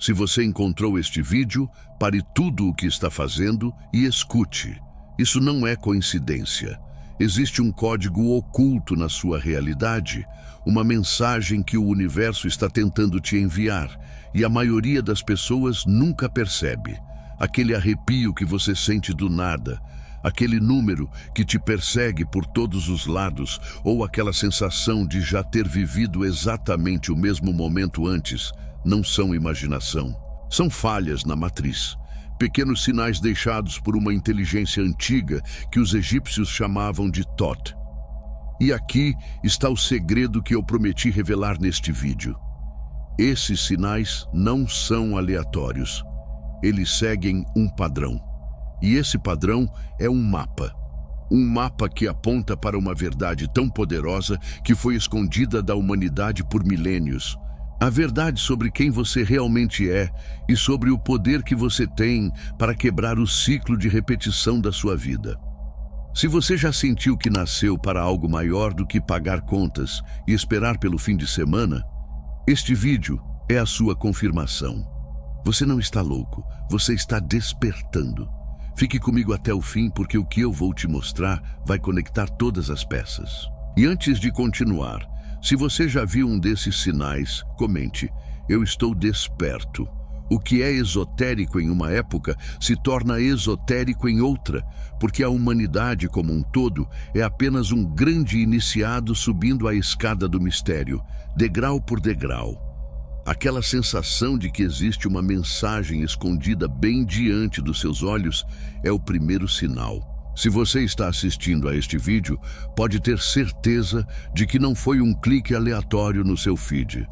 Se você encontrou este vídeo, pare tudo o que está fazendo e escute. Isso não é coincidência. Existe um código oculto na sua realidade, uma mensagem que o universo está tentando te enviar, e a maioria das pessoas nunca percebe. Aquele arrepio que você sente do nada, aquele número que te persegue por todos os lados, ou aquela sensação de já ter vivido exatamente o mesmo momento antes, não são imaginação. São falhas na matriz. Pequenos sinais deixados por uma inteligência antiga que os egípcios chamavam de Thoth. E aqui está o segredo que eu prometi revelar neste vídeo. Esses sinais não são aleatórios. Eles seguem um padrão. E esse padrão é um mapa. Um mapa que aponta para uma verdade tão poderosa que foi escondida da humanidade por milênios. A verdade sobre quem você realmente é e sobre o poder que você tem para quebrar o ciclo de repetição da sua vida. Se você já sentiu que nasceu para algo maior do que pagar contas e esperar pelo fim de semana, este vídeo é a sua confirmação. Você não está louco, você está despertando. Fique comigo até o fim, porque o que eu vou te mostrar vai conectar todas as peças. E antes de continuar, se você já viu um desses sinais, comente: eu estou desperto. O que é esotérico em uma época se torna esotérico em outra, porque a humanidade como um todo é apenas um grande iniciado subindo a escada do mistério, degrau por degrau. Aquela sensação de que existe uma mensagem escondida bem diante dos seus olhos é o primeiro sinal. Se você está assistindo a este vídeo, pode ter certeza de que não foi um clique aleatório no seu feed.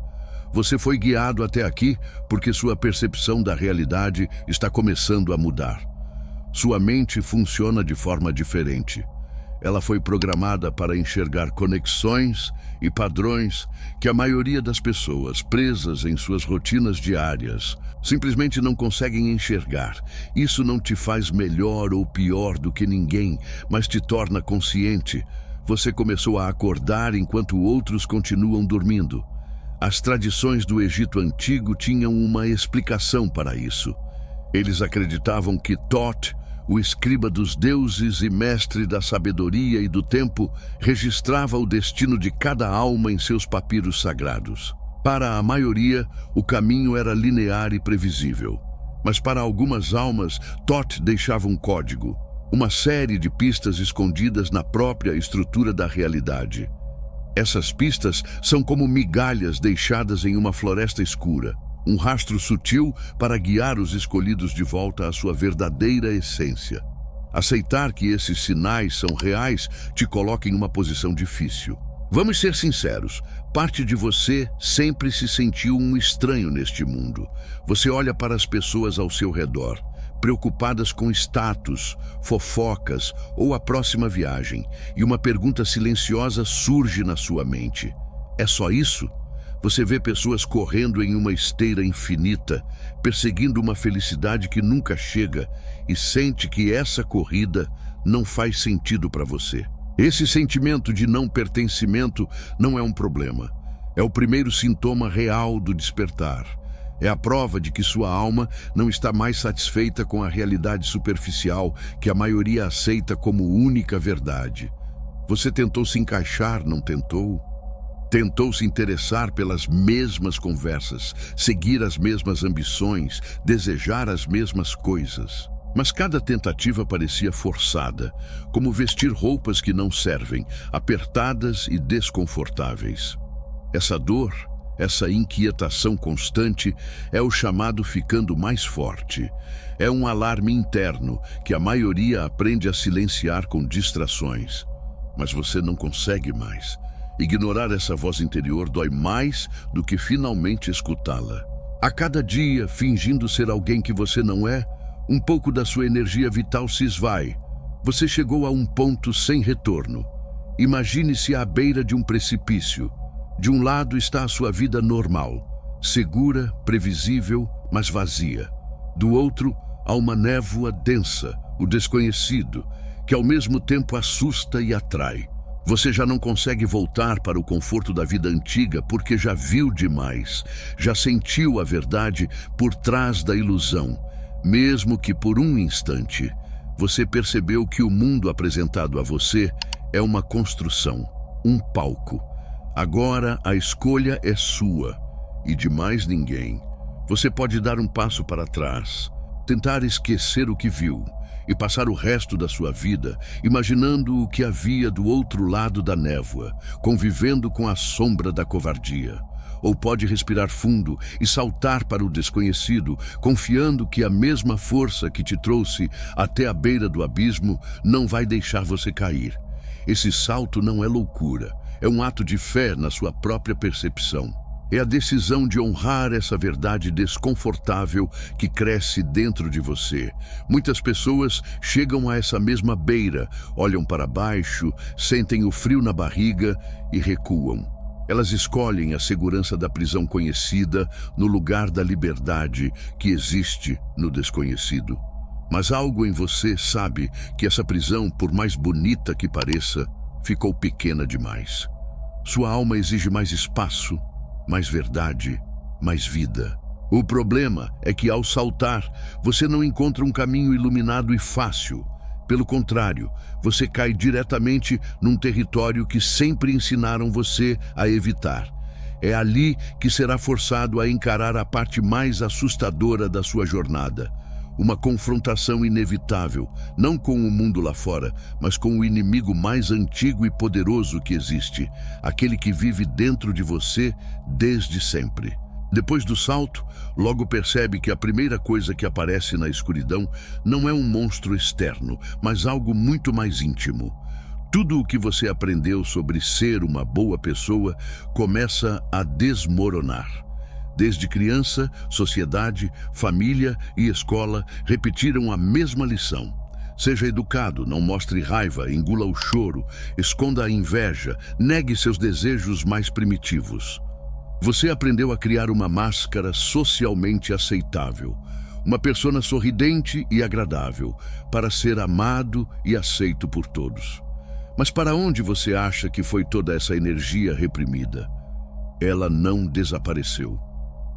Você foi guiado até aqui porque sua percepção da realidade está começando a mudar. Sua mente funciona de forma diferente. Ela foi programada para enxergar conexões e padrões que a maioria das pessoas, presas em suas rotinas diárias, simplesmente não conseguem enxergar. Isso não te faz melhor ou pior do que ninguém, mas te torna consciente. Você começou a acordar enquanto outros continuam dormindo. As tradições do Egito Antigo tinham uma explicação para isso. Eles acreditavam que Thoth, o escriba dos deuses e mestre da sabedoria e do tempo, registrava o destino de cada alma em seus papiros sagrados. Para a maioria, o caminho era linear e previsível. Mas para algumas almas, Thoth deixava um código, uma série de pistas escondidas na própria estrutura da realidade. Essas pistas são como migalhas deixadas em uma floresta escura. Um rastro sutil para guiar os escolhidos de volta à sua verdadeira essência. Aceitar que esses sinais são reais te coloca em uma posição difícil. Vamos ser sinceros, parte de você sempre se sentiu um estranho neste mundo. Você olha para as pessoas ao seu redor, preocupadas com status, fofocas ou a próxima viagem, e uma pergunta silenciosa surge na sua mente: é só isso? Você vê pessoas correndo em uma esteira infinita, perseguindo uma felicidade que nunca chega, e sente que essa corrida não faz sentido para você. Esse sentimento de não pertencimento não é um problema. É o primeiro sintoma real do despertar. É a prova de que sua alma não está mais satisfeita com a realidade superficial que a maioria aceita como única verdade. Você tentou se encaixar, não tentou? Tentou se interessar pelas mesmas conversas, seguir as mesmas ambições, desejar as mesmas coisas. Mas cada tentativa parecia forçada, como vestir roupas que não servem, apertadas e desconfortáveis. Essa dor, essa inquietação constante, é o chamado ficando mais forte. É um alarme interno que a maioria aprende a silenciar com distrações. Mas você não consegue mais. Ignorar essa voz interior dói mais do que finalmente escutá-la. A cada dia, fingindo ser alguém que você não é, um pouco da sua energia vital se esvai. Você chegou a um ponto sem retorno. Imagine-se à beira de um precipício. De um lado está a sua vida normal, segura, previsível, mas vazia. Do outro, há uma névoa densa, o desconhecido, que ao mesmo tempo assusta e atrai. Você já não consegue voltar para o conforto da vida antiga porque já viu demais, já sentiu a verdade por trás da ilusão, mesmo que por um instante. Você percebeu que o mundo apresentado a você é uma construção, um palco. Agora a escolha é sua e de mais ninguém. Você pode dar um passo para trás, tentar esquecer o que viu e passar o resto da sua vida imaginando o que havia do outro lado da névoa, convivendo com a sombra da covardia. Ou pode respirar fundo e saltar para o desconhecido, confiando que a mesma força que te trouxe até a beira do abismo não vai deixar você cair. Esse salto não é loucura, é um ato de fé na sua própria percepção. É a decisão de honrar essa verdade desconfortável que cresce dentro de você. Muitas pessoas chegam a essa mesma beira, olham para baixo, sentem o frio na barriga e recuam. Elas escolhem a segurança da prisão conhecida no lugar da liberdade que existe no desconhecido. Mas algo em você sabe que essa prisão, por mais bonita que pareça, ficou pequena demais. Sua alma exige mais espaço, mais verdade, mais vida. O problema é que ao saltar, você não encontra um caminho iluminado e fácil. Pelo contrário, você cai diretamente num território que sempre ensinaram você a evitar. É ali que será forçado a encarar a parte mais assustadora da sua jornada. Uma confrontação inevitável, não com o mundo lá fora, mas com o inimigo mais antigo e poderoso que existe, aquele que vive dentro de você desde sempre. Depois do salto, logo percebe que a primeira coisa que aparece na escuridão não é um monstro externo, mas algo muito mais íntimo. Tudo o que você aprendeu sobre ser uma boa pessoa começa a desmoronar. Desde criança, sociedade, família e escola repetiram a mesma lição. Seja educado, não mostre raiva, engula o choro, esconda a inveja, negue seus desejos mais primitivos. Você aprendeu a criar uma máscara socialmente aceitável, uma persona sorridente e agradável, para ser amado e aceito por todos. Mas para onde você acha que foi toda essa energia reprimida? Ela não desapareceu.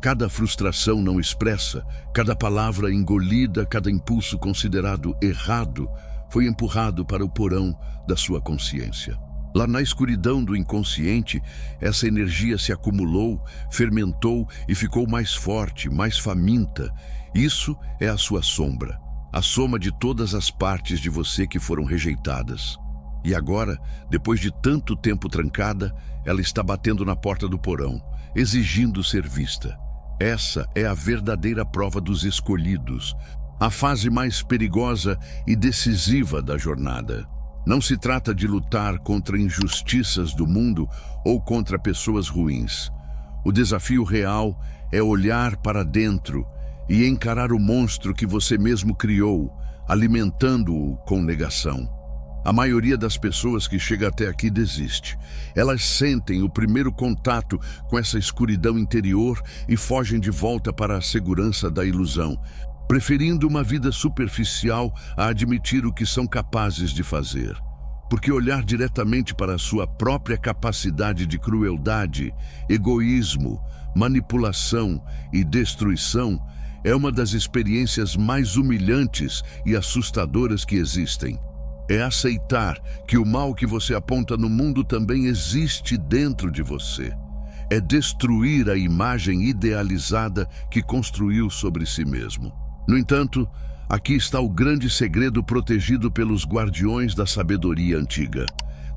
Cada frustração não expressa, cada palavra engolida, cada impulso considerado errado, foi empurrado para o porão da sua consciência. Lá na escuridão do inconsciente, essa energia se acumulou, fermentou e ficou mais forte, mais faminta. Isso é a sua sombra, a soma de todas as partes de você que foram rejeitadas. E agora, depois de tanto tempo trancada, ela está batendo na porta do porão, exigindo ser vista. Essa é a verdadeira prova dos escolhidos, a fase mais perigosa e decisiva da jornada. Não se trata de lutar contra injustiças do mundo ou contra pessoas ruins. O desafio real é olhar para dentro e encarar o monstro que você mesmo criou, alimentando-o com negação. A maioria das pessoas que chega até aqui desiste. Elas sentem o primeiro contato com essa escuridão interior e fogem de volta para a segurança da ilusão, preferindo uma vida superficial a admitir o que são capazes de fazer. Porque olhar diretamente para a sua própria capacidade de crueldade, egoísmo, manipulação e destruição é uma das experiências mais humilhantes e assustadoras que existem. É aceitar que o mal que você aponta no mundo também existe dentro de você. É destruir a imagem idealizada que construiu sobre si mesmo. No entanto, aqui está o grande segredo protegido pelos guardiões da sabedoria antiga.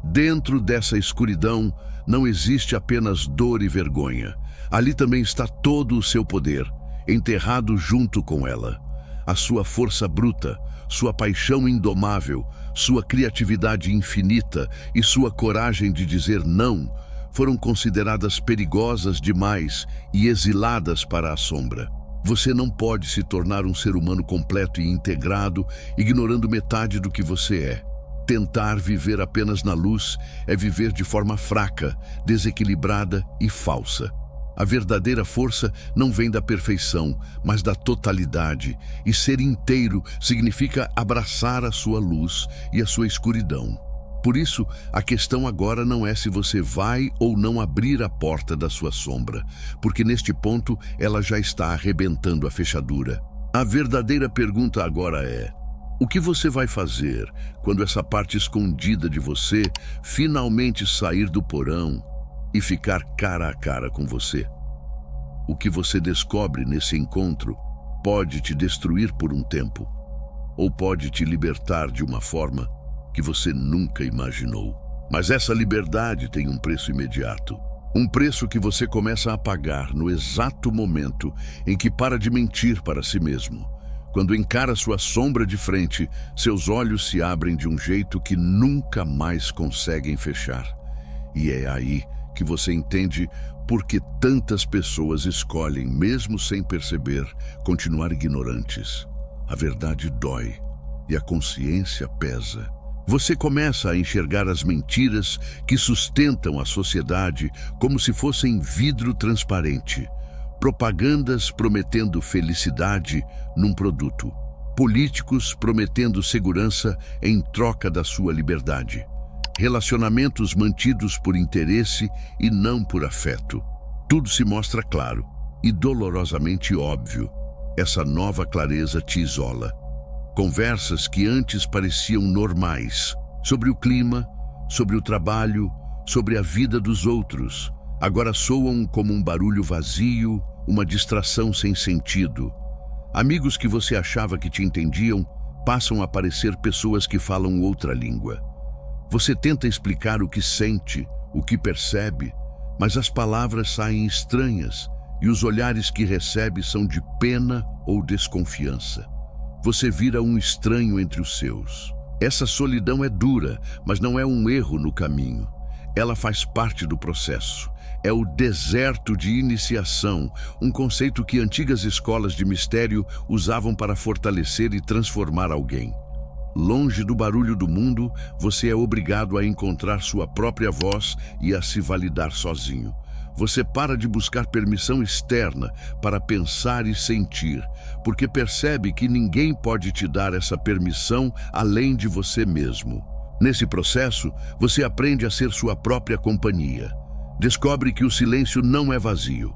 Dentro dessa escuridão não existe apenas dor e vergonha. Ali também está todo o seu poder, enterrado junto com ela. A sua força bruta, sua paixão indomável, sua criatividade infinita e sua coragem de dizer não foram consideradas perigosas demais e exiladas para a sombra. Você não pode se tornar um ser humano completo e integrado, ignorando metade do que você é. Tentar viver apenas na luz é viver de forma fraca, desequilibrada e falsa. A verdadeira força não vem da perfeição, mas da totalidade, e ser inteiro significa abraçar a sua luz e a sua escuridão. Por isso, a questão agora não é se você vai ou não abrir a porta da sua sombra, porque neste ponto ela já está arrebentando a fechadura. A verdadeira pergunta agora é: o que você vai fazer quando essa parte escondida de você finalmente sair do porão e ficar cara a cara com você? O que você descobre nesse encontro pode te destruir por um tempo, ou pode te libertar de uma forma que você nunca imaginou. Mas essa liberdade tem um preço imediato. Um preço que você começa a pagar no exato momento em que para de mentir para si mesmo. Quando encara sua sombra de frente, seus olhos se abrem de um jeito que nunca mais conseguem fechar. E é aí que você entende por que tantas pessoas escolhem, mesmo sem perceber, continuar ignorantes. A verdade dói e a consciência pesa. Você começa a enxergar as mentiras que sustentam a sociedade como se fossem vidro transparente. Propagandas prometendo felicidade num produto. Políticos prometendo segurança em troca da sua liberdade. Relacionamentos mantidos por interesse e não por afeto. Tudo se mostra claro e dolorosamente óbvio. Essa nova clareza te isola. Conversas que antes pareciam normais, sobre o clima, sobre o trabalho, sobre a vida dos outros, agora soam como um barulho vazio, uma distração sem sentido. Amigos que você achava que te entendiam passam a parecer pessoas que falam outra língua. Você tenta explicar o que sente, o que percebe, mas as palavras saem estranhas e os olhares que recebe são de pena ou desconfiança. Você vira um estranho entre os seus. Essa solidão é dura, mas não é um erro no caminho. Ela faz parte do processo. É o deserto de iniciação, um conceito que antigas escolas de mistério usavam para fortalecer e transformar alguém. Longe do barulho do mundo, você é obrigado a encontrar sua própria voz e a se validar sozinho. Você para de buscar permissão externa para pensar e sentir, porque percebe que ninguém pode te dar essa permissão além de você mesmo. Nesse processo, você aprende a ser sua própria companhia. Descobre que o silêncio não é vazio.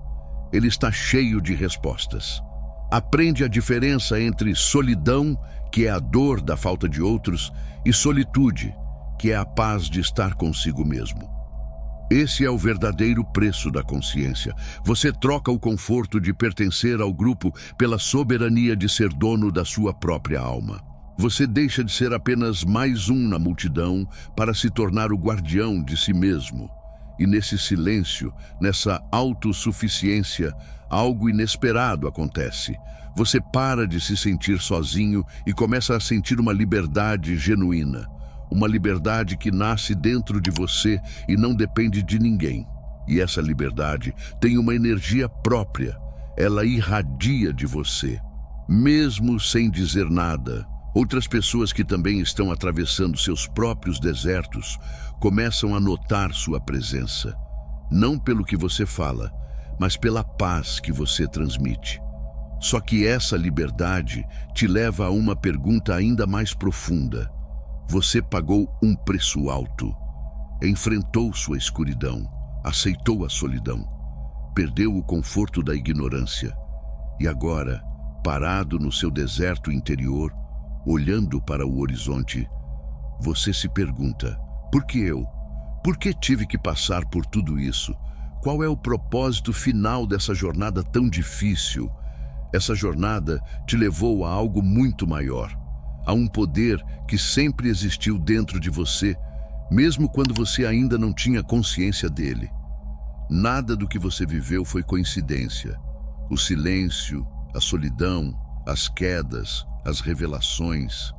Ele está cheio de respostas. Aprende a diferença entre solidão, que é a dor da falta de outros, e solitude, que é a paz de estar consigo mesmo. Esse é o verdadeiro preço da consciência. Você troca o conforto de pertencer ao grupo pela soberania de ser dono da sua própria alma. Você deixa de ser apenas mais um na multidão para se tornar o guardião de si mesmo. E nesse silêncio, nessa autossuficiência, algo inesperado acontece. Você para de se sentir sozinho e começa a sentir uma liberdade genuína. Uma liberdade que nasce dentro de você e não depende de ninguém. E essa liberdade tem uma energia própria. Ela irradia de você, mesmo sem dizer nada. Outras pessoas que também estão atravessando seus próprios desertos começam a notar sua presença. Não pelo que você fala, mas pela paz que você transmite. Só que essa liberdade te leva a uma pergunta ainda mais profunda. Você pagou um preço alto, enfrentou sua escuridão, aceitou a solidão, perdeu o conforto da ignorância e agora, parado no seu deserto interior, olhando para o horizonte, você se pergunta: por que eu? Por que tive que passar por tudo isso? Qual é o propósito final dessa jornada tão difícil? Essa jornada te levou a algo muito maior. Há um poder que sempre existiu dentro de você, mesmo quando você ainda não tinha consciência dele. Nada do que você viveu foi coincidência. O silêncio, a solidão, as quedas, as revelações,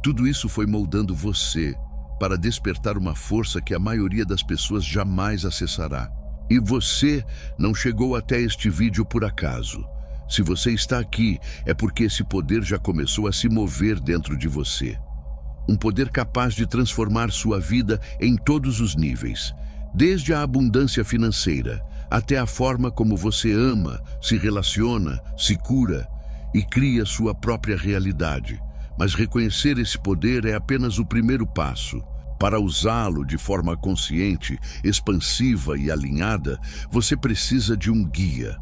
tudo isso foi moldando você para despertar uma força que a maioria das pessoas jamais acessará. E você não chegou até este vídeo por acaso. Se você está aqui, é porque esse poder já começou a se mover dentro de você. Um poder capaz de transformar sua vida em todos os níveis, desde a abundância financeira até a forma como você ama, se relaciona, se cura e cria sua própria realidade. Mas reconhecer esse poder é apenas o primeiro passo. Para usá-lo de forma consciente, expansiva e alinhada, você precisa de um guia.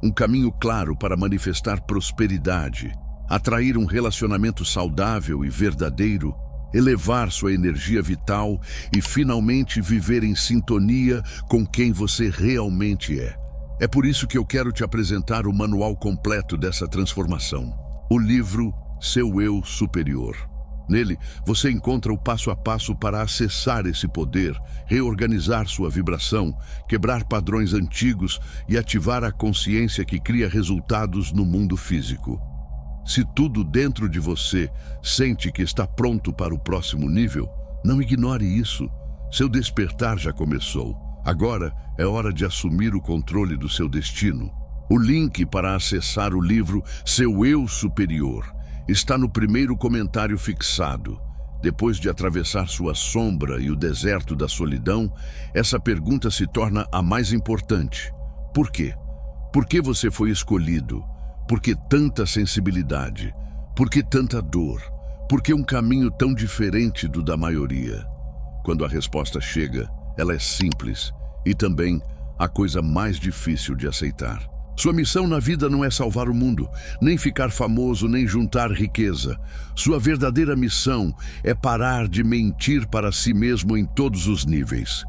Um caminho claro para manifestar prosperidade, atrair um relacionamento saudável e verdadeiro, elevar sua energia vital e finalmente viver em sintonia com quem você realmente é. É por isso que eu quero te apresentar o manual completo dessa transformação. O livro Seu Eu Superior. Nele, você encontra o passo a passo para acessar esse poder, reorganizar sua vibração, quebrar padrões antigos e ativar a consciência que cria resultados no mundo físico. Se tudo dentro de você sente que está pronto para o próximo nível, não ignore isso. Seu despertar já começou. Agora é hora de assumir o controle do seu destino. O link para acessar o livro Seu Eu Superior está no primeiro comentário fixado. Depois de atravessar sua sombra e o deserto da solidão, essa pergunta se torna a mais importante. Por quê? Por que você foi escolhido? Por que tanta sensibilidade? Por que tanta dor? Por que um caminho tão diferente do da maioria? Quando a resposta chega, ela é simples e também a coisa mais difícil de aceitar. Sua missão na vida não é salvar o mundo, nem ficar famoso, nem juntar riqueza. Sua verdadeira missão é parar de mentir para si mesmo em todos os níveis.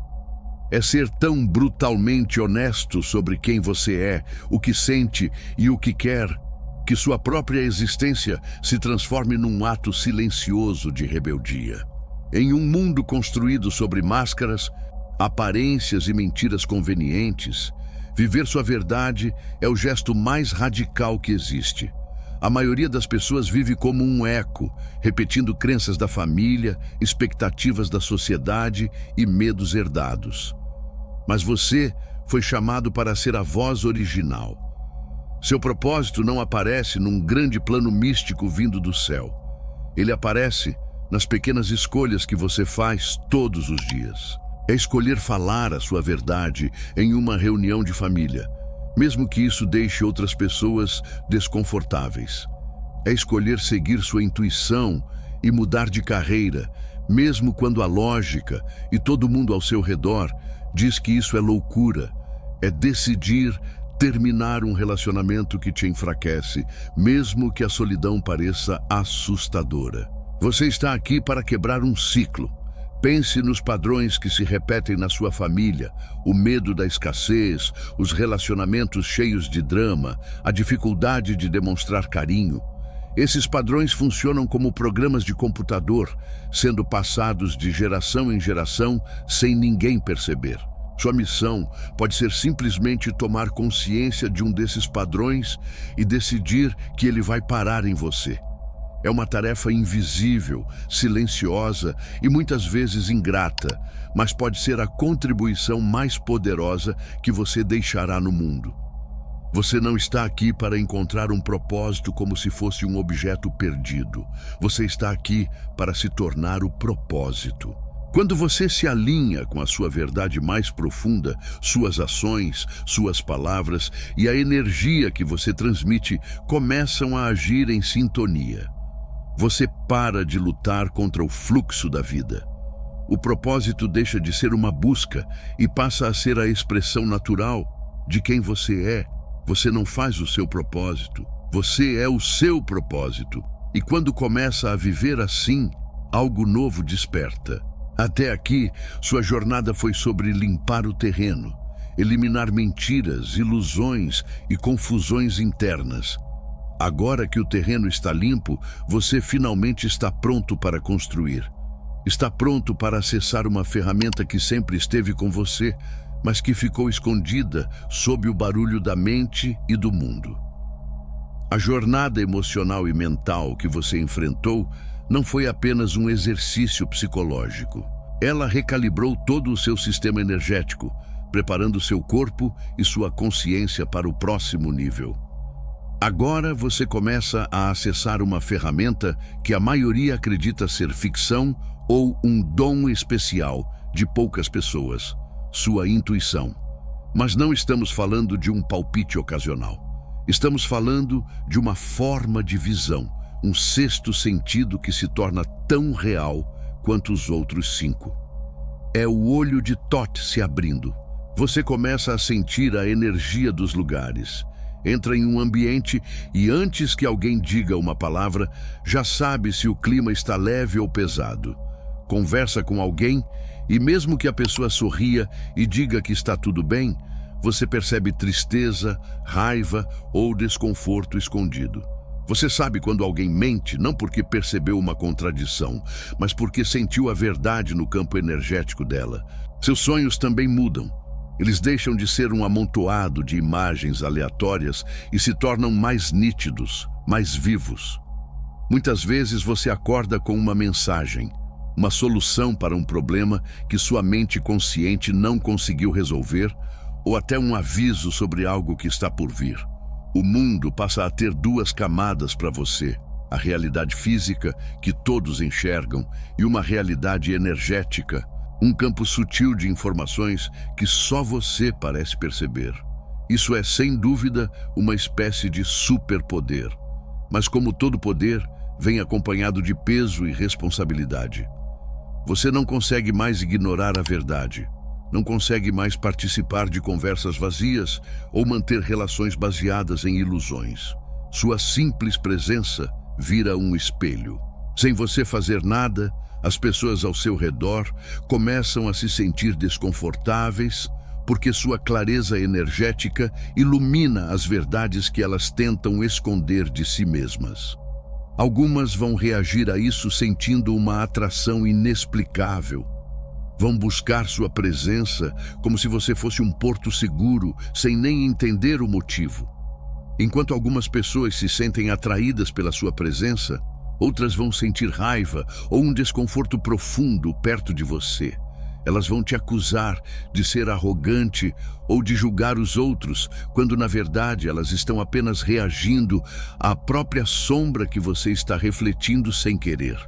É ser tão brutalmente honesto sobre quem você é, o que sente e o que quer, que sua própria existência se transforme num ato silencioso de rebeldia. Em um mundo construído sobre máscaras, aparências e mentiras convenientes, viver sua verdade é o gesto mais radical que existe. A maioria das pessoas vive como um eco, repetindo crenças da família, expectativas da sociedade e medos herdados. Mas você foi chamado para ser a voz original. Seu propósito não aparece num grande plano místico vindo do céu. Ele aparece nas pequenas escolhas que você faz todos os dias. É escolher falar a sua verdade em uma reunião de família, mesmo que isso deixe outras pessoas desconfortáveis. É escolher seguir sua intuição e mudar de carreira, mesmo quando a lógica e todo mundo ao seu redor diz que isso é loucura. É decidir terminar um relacionamento que te enfraquece, mesmo que a solidão pareça assustadora. Você está aqui para quebrar um ciclo. Pense nos padrões que se repetem na sua família, o medo da escassez, os relacionamentos cheios de drama, a dificuldade de demonstrar carinho. Esses padrões funcionam como programas de computador, sendo passados de geração em geração sem ninguém perceber. Sua missão pode ser simplesmente tomar consciência de um desses padrões e decidir que ele vai parar em você. É uma tarefa invisível, silenciosa e muitas vezes ingrata, mas pode ser a contribuição mais poderosa que você deixará no mundo. Você não está aqui para encontrar um propósito como se fosse um objeto perdido. Você está aqui para se tornar o propósito. Quando você se alinha com a sua verdade mais profunda, suas ações, suas palavras e a energia que você transmite começam a agir em sintonia. Você para de lutar contra o fluxo da vida. O propósito deixa de ser uma busca e passa a ser a expressão natural de quem você é. Você não faz o seu propósito, você é o seu propósito. E quando começa a viver assim, algo novo desperta. Até aqui, sua jornada foi sobre limpar o terreno, eliminar mentiras, ilusões e confusões internas. Agora que o terreno está limpo, você finalmente está pronto para construir. Está pronto para acessar uma ferramenta que sempre esteve com você, mas que ficou escondida sob o barulho da mente e do mundo. A jornada emocional e mental que você enfrentou não foi apenas um exercício psicológico. Ela recalibrou todo o seu sistema energético, preparando seu corpo e sua consciência para o próximo nível. Agora você começa a acessar uma ferramenta que a maioria acredita ser ficção ou um dom especial de poucas pessoas, sua intuição. Mas não estamos falando de um palpite ocasional. Estamos falando de uma forma de visão, um sexto sentido que se torna tão real quanto os outros 5. É o olho de Thoth se abrindo. Você começa a sentir a energia dos lugares. Entra em um ambiente e antes que alguém diga uma palavra, já sabe se o clima está leve ou pesado. Conversa com alguém e mesmo que a pessoa sorria e diga que está tudo bem, você percebe tristeza, raiva ou desconforto escondido. Você sabe quando alguém mente, não porque percebeu uma contradição, mas porque sentiu a verdade no campo energético dela. Seus sonhos também mudam. Eles deixam de ser um amontoado de imagens aleatórias e se tornam mais nítidos, mais vivos. Muitas vezes você acorda com uma mensagem, uma solução para um problema que sua mente consciente não conseguiu resolver, ou até um aviso sobre algo que está por vir. O mundo passa a ter duas camadas para você: a realidade física, que todos enxergam, e uma realidade energética, um campo sutil de informações que só você parece perceber. Isso é, sem dúvida, uma espécie de superpoder. Mas como todo poder, vem acompanhado de peso e responsabilidade. Você não consegue mais ignorar a verdade. Não consegue mais participar de conversas vazias ou manter relações baseadas em ilusões. Sua simples presença vira um espelho. Sem você fazer nada, as pessoas ao seu redor começam a se sentir desconfortáveis porque sua clareza energética ilumina as verdades que elas tentam esconder de si mesmas. Algumas vão reagir a isso sentindo uma atração inexplicável. Vão buscar sua presença como se você fosse um porto seguro, sem nem entender o motivo. Enquanto algumas pessoas se sentem atraídas pela sua presença, outras vão sentir raiva ou um desconforto profundo perto de você. Elas vão te acusar de ser arrogante ou de julgar os outros, quando na verdade elas estão apenas reagindo à própria sombra que você está refletindo sem querer.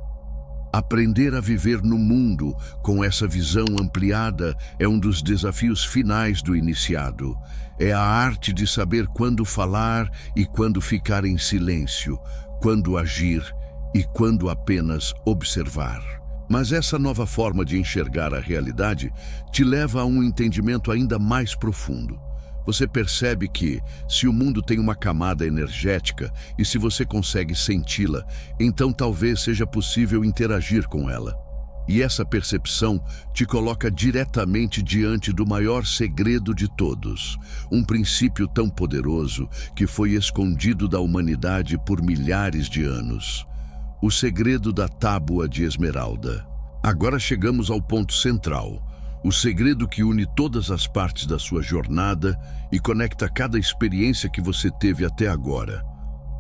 Aprender a viver no mundo com essa visão ampliada é um dos desafios finais do iniciado. É a arte de saber quando falar e quando ficar em silêncio, quando agir e quando apenas observar. Mas essa nova forma de enxergar a realidade te leva a um entendimento ainda mais profundo. Você percebe que, se o mundo tem uma camada energética e se você consegue senti-la, então talvez seja possível interagir com ela. E essa percepção te coloca diretamente diante do maior segredo de todos, um princípio tão poderoso que foi escondido da humanidade por milhares de anos. O segredo da tábua de esmeralda. Agora chegamos ao ponto central. O segredo que une todas as partes da sua jornada e conecta cada experiência que você teve até agora.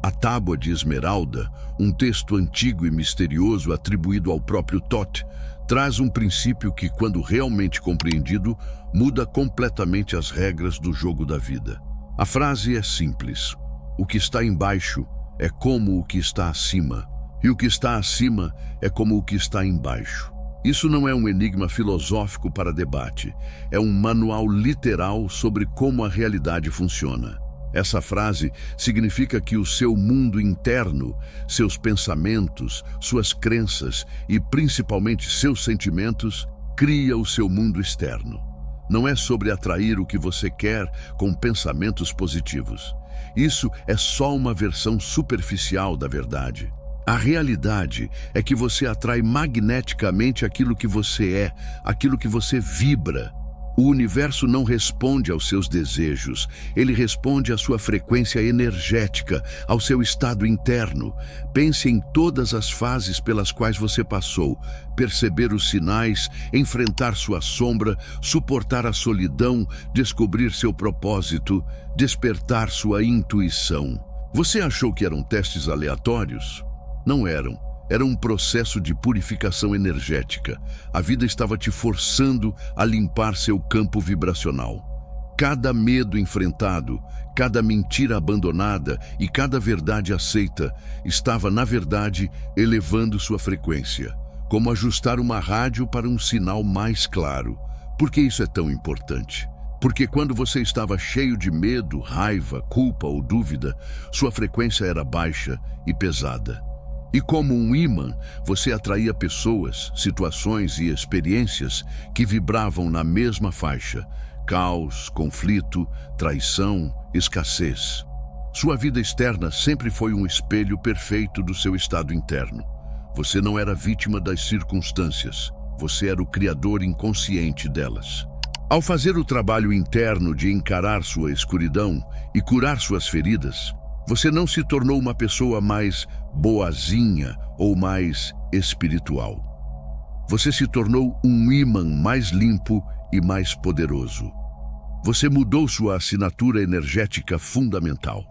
A Tábua de Esmeralda, um texto antigo e misterioso atribuído ao próprio Thoth, traz um princípio que, quando realmente compreendido, muda completamente as regras do jogo da vida. A frase é simples: o que está embaixo é como o que está acima, e o que está acima é como o que está embaixo. Isso não é um enigma filosófico para debate, é um manual literal sobre como a realidade funciona. Essa frase significa que o seu mundo interno, seus pensamentos, suas crenças e principalmente seus sentimentos, cria o seu mundo externo. Não é sobre atrair o que você quer com pensamentos positivos. Isso é só uma versão superficial da verdade. A realidade é que você atrai magneticamente aquilo que você é, aquilo que você vibra. O universo não responde aos seus desejos, ele responde à sua frequência energética, ao seu estado interno. Pense em todas as fases pelas quais você passou, perceber os sinais, enfrentar sua sombra, suportar a solidão, descobrir seu propósito, despertar sua intuição. Você achou que eram testes aleatórios? Não eram. Era um processo de purificação energética. A vida estava te forçando a limpar seu campo vibracional. Cada medo enfrentado, cada mentira abandonada e cada verdade aceita estava, na verdade, elevando sua frequência. Como ajustar uma rádio para um sinal mais claro. Por que isso é tão importante? Porque quando você estava cheio de medo, raiva, culpa ou dúvida, sua frequência era baixa e pesada. E como um ímã, você atraía pessoas, situações e experiências que vibravam na mesma faixa: caos, conflito, traição, escassez. Sua vida externa sempre foi um espelho perfeito do seu estado interno. Você não era vítima das circunstâncias, você era o criador inconsciente delas. Ao fazer o trabalho interno de encarar sua escuridão e curar suas feridas, você não se tornou uma pessoa mais boazinha ou mais espiritual. Você se tornou um ímã mais limpo e mais poderoso. Você mudou sua assinatura energética fundamental.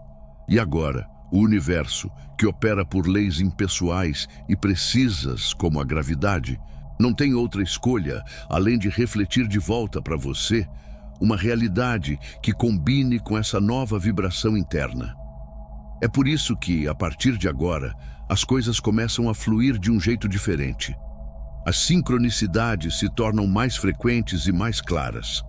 E agora, o universo, que opera por leis impessoais e precisas como a gravidade, não tem outra escolha além de refletir de volta para você uma realidade que combine com essa nova vibração interna. É por isso que, a partir de agora, as coisas começam a fluir de um jeito diferente. As sincronicidades se tornam mais frequentes e mais claras.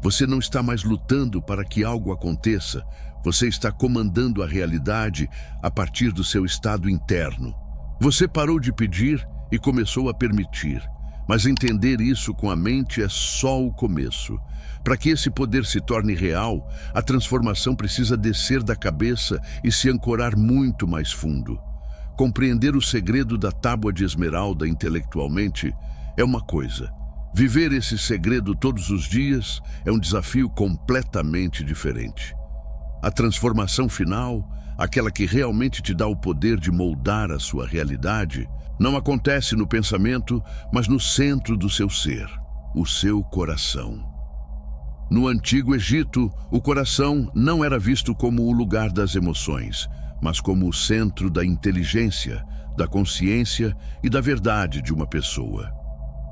Você não está mais lutando para que algo aconteça, você está comandando a realidade a partir do seu estado interno. Você parou de pedir e começou a permitir. Mas entender isso com a mente é só o começo. Para que esse poder se torne real, a transformação precisa descer da cabeça e se ancorar muito mais fundo. Compreender o segredo da tábua de esmeralda intelectualmente é uma coisa. Viver esse segredo todos os dias é um desafio completamente diferente. A transformação final, aquela que realmente te dá o poder de moldar a sua realidade, não acontece no pensamento, mas no centro do seu ser, o seu coração. No Antigo Egito, o coração não era visto como o lugar das emoções, mas como o centro da inteligência, da consciência e da verdade de uma pessoa.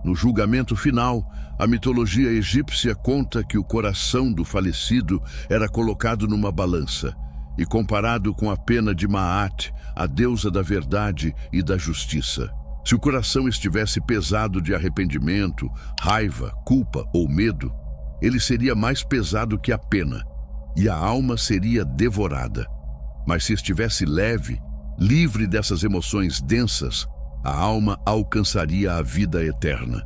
No julgamento final, a mitologia egípcia conta que o coração do falecido era colocado numa balança e comparado com a pena de Maat, a deusa da verdade e da justiça. Se o coração estivesse pesado de arrependimento, raiva, culpa ou medo, ele seria mais pesado que a pena, e a alma seria devorada. Mas se estivesse leve, livre dessas emoções densas, a alma alcançaria a vida eterna.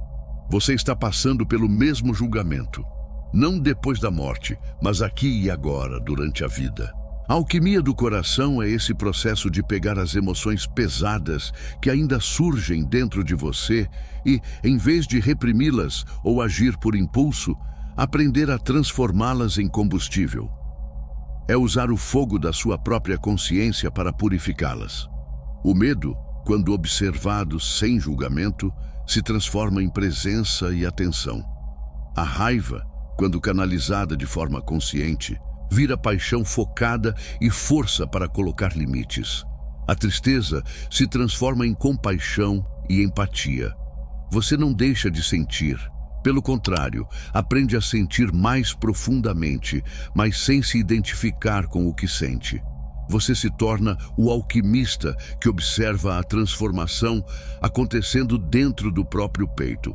Você está passando pelo mesmo julgamento, não depois da morte, mas aqui e agora, durante a vida. A alquimia do coração é esse processo de pegar as emoções pesadas que ainda surgem dentro de você e, em vez de reprimi-las ou agir por impulso, aprender a transformá-las em combustível. É usar o fogo da sua própria consciência para purificá-las. O medo, quando observado sem julgamento, se transforma em presença e atenção. A raiva, quando canalizada de forma consciente, vira paixão focada e força para colocar limites. A tristeza se transforma em compaixão e empatia. Você não deixa de sentir. Pelo contrário, aprende a sentir mais profundamente, mas sem se identificar com o que sente. Você se torna o alquimista que observa a transformação acontecendo dentro do próprio peito.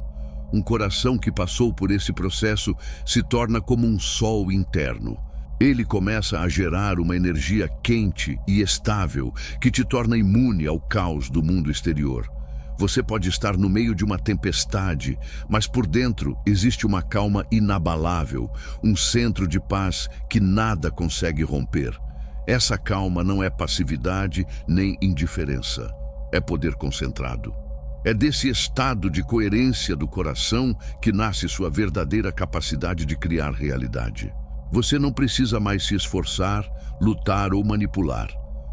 Um coração que passou por esse processo se torna como um sol interno. Ele começa a gerar uma energia quente e estável que te torna imune ao caos do mundo exterior. Você pode estar no meio de uma tempestade, mas por dentro existe uma calma inabalável, um centro de paz que nada consegue romper. Essa calma não é passividade nem indiferença, é poder concentrado. É desse estado de coerência do coração que nasce sua verdadeira capacidade de criar realidade. Você não precisa mais se esforçar, lutar ou manipular.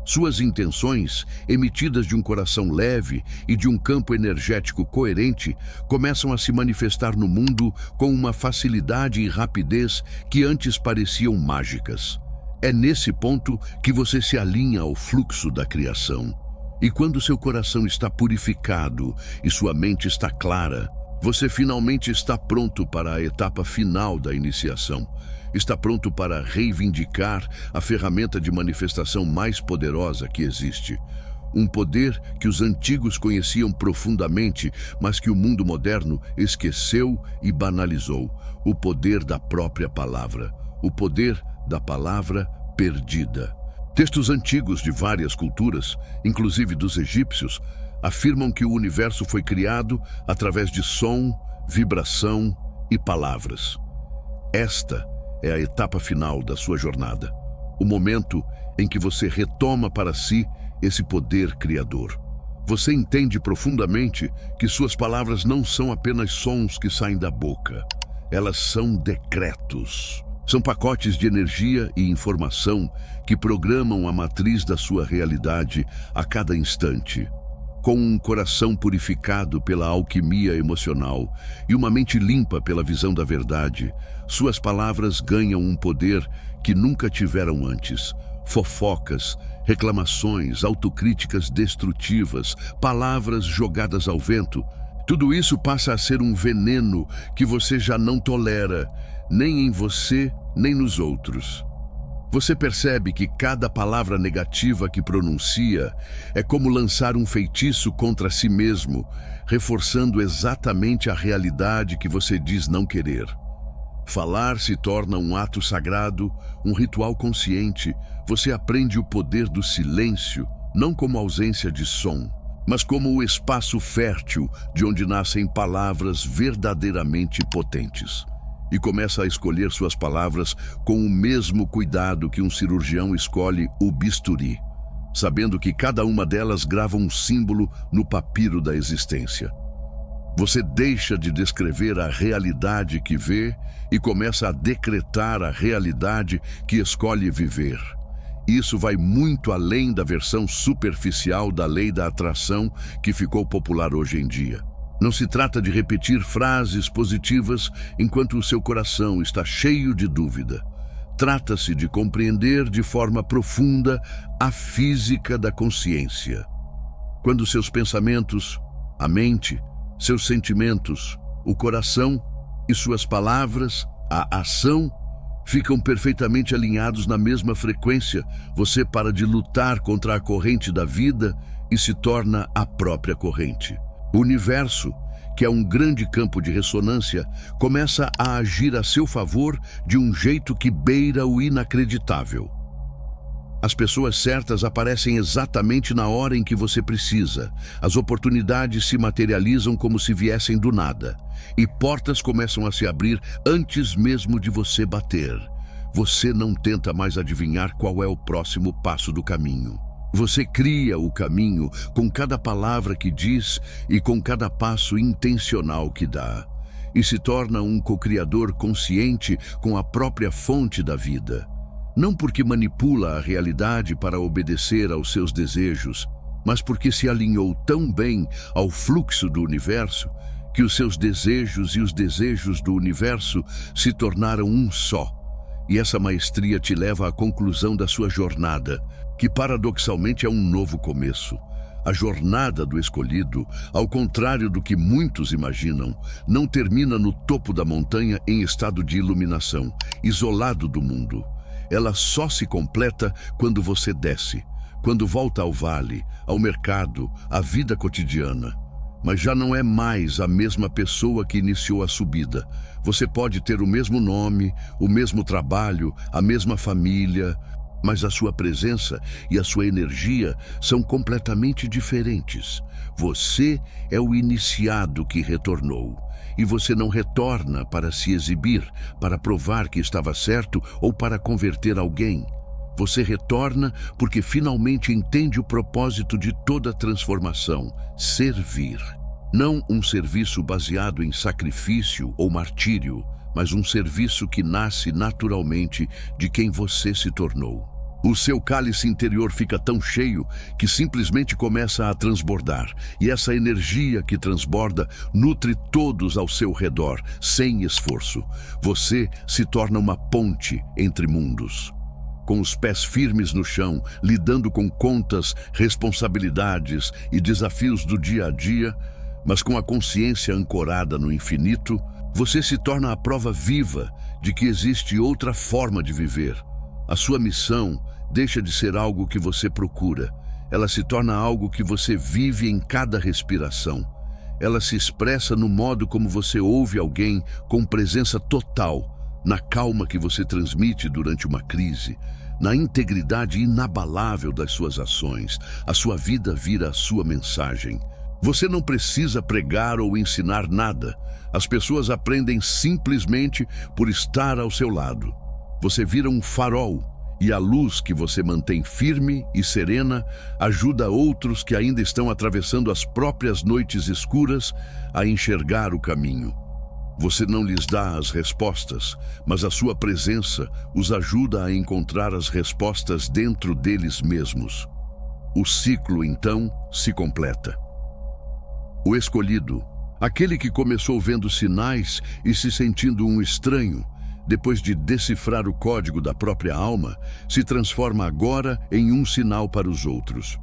Suas intenções, emitidas de um coração leve e de um campo energético coerente, começam a se manifestar no mundo com uma facilidade e rapidez que antes pareciam mágicas. É nesse ponto que você se alinha ao fluxo da criação. E quando seu coração está purificado e sua mente está clara, você finalmente está pronto para a etapa final da iniciação. Está pronto para reivindicar a ferramenta de manifestação mais poderosa que existe. Um poder que os antigos conheciam profundamente, mas que o mundo moderno esqueceu e banalizou. O poder da própria palavra. O poder da palavra perdida. Textos antigos de várias culturas, inclusive dos egípcios, afirmam que o universo foi criado através de som, vibração e palavras. Esta é a etapa final da sua jornada, o momento em que você retoma para si esse poder criador. Você entende profundamente que suas palavras não são apenas sons que saem da boca. Elas são decretos. São pacotes de energia e informação que programam a matriz da sua realidade a cada instante. Com um coração purificado pela alquimia emocional e uma mente limpa pela visão da verdade, suas palavras ganham um poder que nunca tiveram antes. Fofocas, reclamações, autocríticas destrutivas, palavras jogadas ao vento, tudo isso passa a ser um veneno que você já não tolera, nem em você, nem nos outros. Você percebe que cada palavra negativa que pronuncia é como lançar um feitiço contra si mesmo, reforçando exatamente a realidade que você diz não querer. Falar se torna um ato sagrado, um ritual consciente. Você aprende o poder do silêncio, não como ausência de som, mas como o espaço fértil de onde nascem palavras verdadeiramente potentes. E começa a escolher suas palavras com o mesmo cuidado que um cirurgião escolhe o bisturi, sabendo que cada uma delas grava um símbolo no papiro da existência. Você deixa de descrever a realidade que vê e começa a decretar a realidade que escolhe viver. Isso vai muito além da versão superficial da lei da atração que ficou popular hoje em dia. Não se trata de repetir frases positivas enquanto o seu coração está cheio de dúvida. Trata-se de compreender de forma profunda a física da consciência. Quando seus pensamentos, a mente, seus sentimentos, o coração e suas palavras, a ação, ficam perfeitamente alinhados na mesma frequência, você para de lutar contra a corrente da vida e se torna a própria corrente. O universo, que é um grande campo de ressonância, começa a agir a seu favor de um jeito que beira o inacreditável. As pessoas certas aparecem exatamente na hora em que você precisa. As oportunidades se materializam como se viessem do nada. E portas começam a se abrir antes mesmo de você bater. Você não tenta mais adivinhar qual é o próximo passo do caminho. Você cria o caminho com cada palavra que diz e com cada passo intencional que dá. E se torna um co-criador consciente com a própria fonte da vida. Não porque manipula a realidade para obedecer aos seus desejos, mas porque se alinhou tão bem ao fluxo do universo que os seus desejos e os desejos do universo se tornaram um só. E essa maestria te leva à conclusão da sua jornada, que paradoxalmente é um novo começo. A jornada do escolhido, ao contrário do que muitos imaginam, não termina no topo da montanha em estado de iluminação, isolado do mundo. Ela só se completa quando você desce, quando volta ao vale, ao mercado, à vida cotidiana. Mas já não é mais a mesma pessoa que iniciou a subida. Você pode ter o mesmo nome, o mesmo trabalho, a mesma família, mas a sua presença e a sua energia são completamente diferentes. Você é o iniciado que retornou. E você não retorna para se exibir, para provar que estava certo ou para converter alguém. Você retorna porque finalmente entende o propósito de toda transformação: servir. Não um serviço baseado em sacrifício ou martírio, mas um serviço que nasce naturalmente de quem você se tornou. O seu cálice interior fica tão cheio que simplesmente começa a transbordar. E essa energia que transborda nutre todos ao seu redor, sem esforço. Você se torna uma ponte entre mundos. Com os pés firmes no chão, lidando com contas, responsabilidades e desafios do dia a dia, mas com a consciência ancorada no infinito, você se torna a prova viva de que existe outra forma de viver. A sua missão deixa de ser algo que você procura. Ela se torna algo que você vive em cada respiração. Ela se expressa no modo como você ouve alguém com presença total, na calma que você transmite durante uma crise, na integridade inabalável das suas ações, a sua vida vira a sua mensagem. Você não precisa pregar ou ensinar nada. As pessoas aprendem simplesmente por estar ao seu lado. Você vira um farol, e a luz que você mantém firme e serena ajuda outros que ainda estão atravessando as próprias noites escuras a enxergar o caminho. Você não lhes dá as respostas, mas a sua presença os ajuda a encontrar as respostas dentro deles mesmos. O ciclo, então, se completa. O escolhido, aquele que começou vendo sinais e se sentindo um estranho, depois de decifrar o código da própria alma, se transforma agora em um sinal para os outros.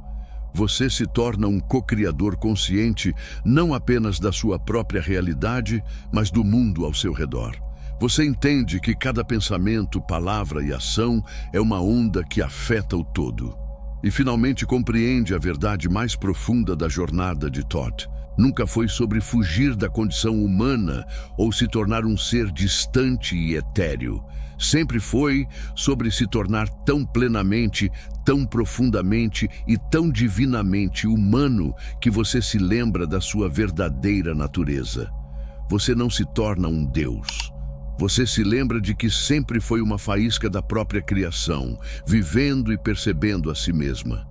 Você se torna um co-criador consciente não apenas da sua própria realidade, mas do mundo ao seu redor. Você entende que cada pensamento, palavra e ação é uma onda que afeta o todo. E finalmente compreende a verdade mais profunda da jornada de Thoth. Nunca foi sobre fugir da condição humana ou se tornar um ser distante e etéreo. Sempre foi sobre se tornar tão plenamente, tão profundamente e tão divinamente humano que você se lembra da sua verdadeira natureza. Você não se torna um Deus. Você se lembra de que sempre foi uma faísca da própria criação, vivendo e percebendo a si mesma.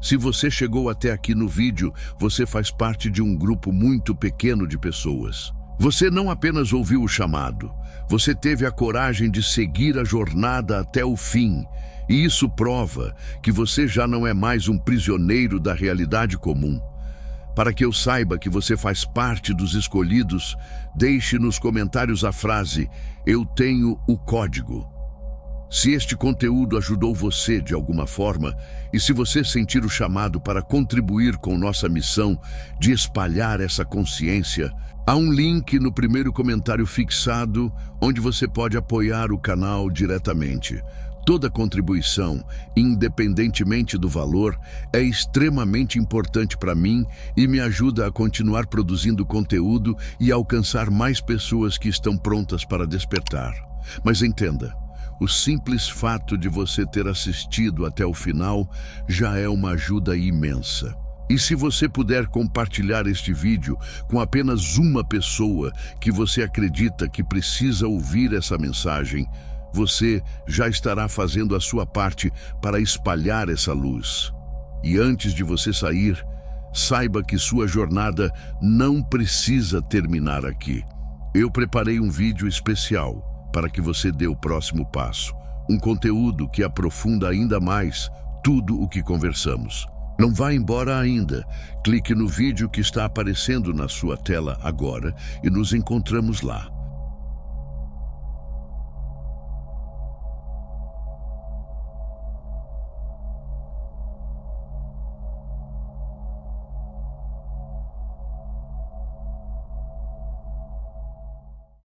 Se você chegou até aqui no vídeo, você faz parte de um grupo muito pequeno de pessoas. Você não apenas ouviu o chamado, você teve a coragem de seguir a jornada até o fim. E isso prova que você já não é mais um prisioneiro da realidade comum. Para que eu saiba que você faz parte dos escolhidos, deixe nos comentários a frase: "Eu tenho o código". Se este conteúdo ajudou você de alguma forma, e se você sentir o chamado para contribuir com nossa missão de espalhar essa consciência, há um link no primeiro comentário fixado onde você pode apoiar o canal diretamente. Toda contribuição, independentemente do valor, é extremamente importante para mim e me ajuda a continuar produzindo conteúdo e alcançar mais pessoas que estão prontas para despertar. Mas entenda, o simples fato de você ter assistido até o final já é uma ajuda imensa. E se você puder compartilhar este vídeo com apenas uma pessoa que você acredita que precisa ouvir essa mensagem, você já estará fazendo a sua parte para espalhar essa luz. E antes de você sair, saiba que sua jornada não precisa terminar aqui. Eu preparei um vídeo especial para que você dê o próximo passo. Um conteúdo que aprofunda ainda mais tudo o que conversamos. Não vá embora ainda. Clique no vídeo que está aparecendo na sua tela agora e nos encontramos lá.